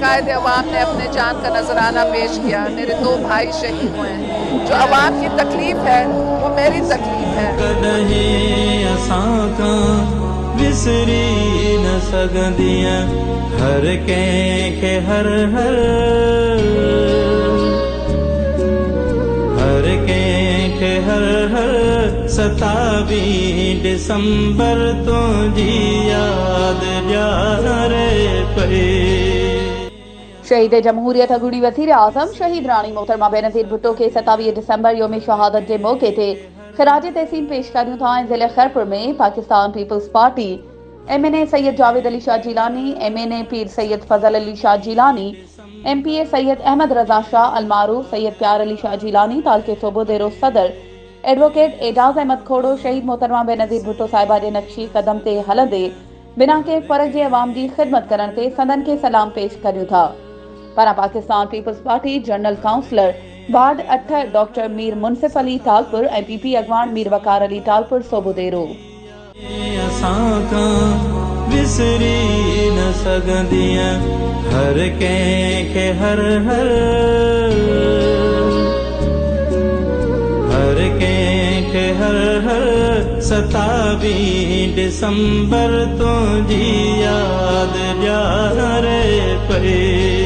कायद अवाम ने अपने जान का नजराना पेश किया। मेरे 2 भाई शहीद हुए हैं। जो अवाम की तकलीफ है वो मेरी तकलीफ है। विसरी न सगंदियां हर के हर हर हर के हर हर 27 दिसंबर तो जी याद रे पे। शहीद जमहूरियत अगूणी वज़ीर आज़म शहीद रानी मोहतरमा बेनज़ीर भुट्टो के 27 दिसंबर योम शहादत के मौके ते खराज तहसीन पेश करूं था। ज़िले खैरपुर में Pakistan peoples Party MNA Syed Javed Ali Shah Jilani, MNA Pir Syed फजल अली शाह जिलानी, MPA सैयद अहमद रजा शाह अलमारूफ, सैयद प्यार अली शाह जिलानी, तालके सोबो देरो सदर एडवोकेट एजाज अहमद खोड़ो शहीद मोहतरमा बेनज़ीर भुट्टो साहिबा जे नक्शी कदम ते हलंदे बिना के फर्ज जे अवाम जी खिदमत करण ते सदन के सलाम पेश करूं था। पारा Pakistan peoples party general councillor ward 8 doctor Mir Munsif Ali Talpur IPP अगवान मीर वकार अली तालपुर सोबुदेरो। विसरी न सगंदियां हर के हर हर हर के हर हर 27 दिसंबर तो जी याद रे पे।